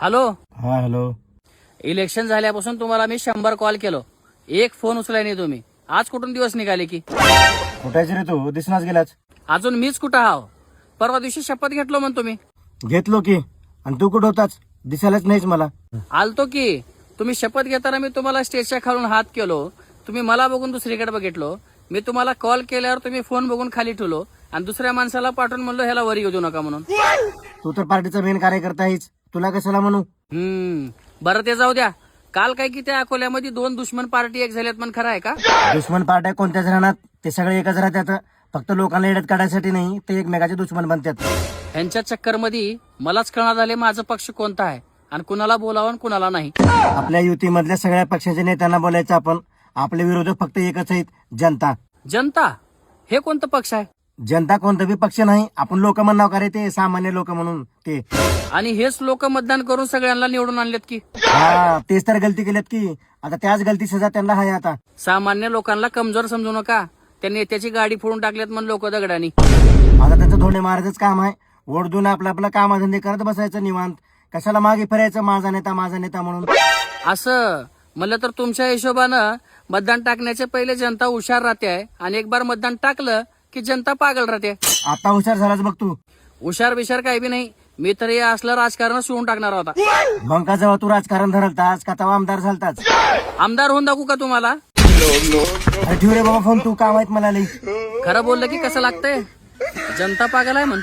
Hello. हा hello. Election झाल्यापासून तुम्हाला मी 100 कॉल केलो, एक फोन उचलाय नाही तुम्ही. आज कुठून दिवस निघाले की कुठायच रे तू? दिसनाच गेलाच. अजून मीच कुठं हाव? परवा दिवशी शपथ घेतलो म्हणतो मी. घेतलो की. आणि तू कुठं होताच? दिसायलाच नाहीच मला. आलतो की. तुम्ही शपथ घेताना मी तुम्हाला स्टेजच्या खालून हात केलो, तुम्ही मला बघून दुसरीकडे बघितलो. मी तुम्हाला कॉल केल्यावर तुम्ही फोन बघून खाली ठेवलो आणि दुसऱ्या माणसाला पाठवून म्हणलो ह्याला वर येऊ देऊ नका म्हणून. तू तर पार्टीचा मेन कार्यकर्ता आहेस, तुला कशाला म्हणू? बरं ते जाऊ द्या. काल काय की त्या अकोल्यामध्ये 2 दुश्मन पार्टी एक झाल्यात पण खरं आहे का? दुश्मन पार्ट्या कोणत्याच राहणार, ते सगळे एकच राहतात. फक्त लोकांना येड्यात काढायसाठी नाही, ते एकमेकाचे दुश्मन बनतात. ह्यांच्या चक्करमध्ये मलाच कळणार झाले माझा पक्ष कोणता आहे आणि कुणाला बोलावं आणि कुणाला नाही. आपल्या युतीमधल्या सगळ्या पक्षाच्या नेत्यांना बोलायचं आपण. आपले विरोधक फक्त एकच आहेत, जनता. जनता हे कोणतं पक्ष आहे? जनता कोणता बी पक्ष नाही. आपण लोक म्हणणार का रे, ते सामान्य लोक म्हणून ते. आणि हेच लोक मतदान करून सगळ्यांना निवडून आणलेत की. हा, तेच तर गलती केल्यात की. आता त्याच गलती सजा त्यांना आहे. आता सामान्य लोकांना कमजोर समजू नका. त्या नेत्याची गाडी फोडून टाकल्यात म्हणून लोक दगडानी. आता त्यांचं धोंडे मारायचंच काम आहे. ओढून आपलं कामधंदे करत बसायचं निवांत. कशाला मागे फिरायचं माझा नेता म्हणून. असं म्हणलं तर तुमच्या हिशोबानं मतदान टाकण्याचे पहिले जनता हुशार राहते आहे आणि एक बार मतदान टाकलं की जनता पागल राहते. आता हुशार झालाच बघ तू. हुशार बिशार काही बी नाही. मी तर हे असलं राजकारण सोडून टाकणार होता. मग का जेव्हा तू राजकारण धरलतास का तेव्हा आमदार झालताच? आमदार होऊन दाखवू का तुम्हाला? अरे ठेव रे बाबा फोन, तू काम आहेत मला लई. खरं बोललं की कसं लागतंय? जनता पागल आहे म्हण.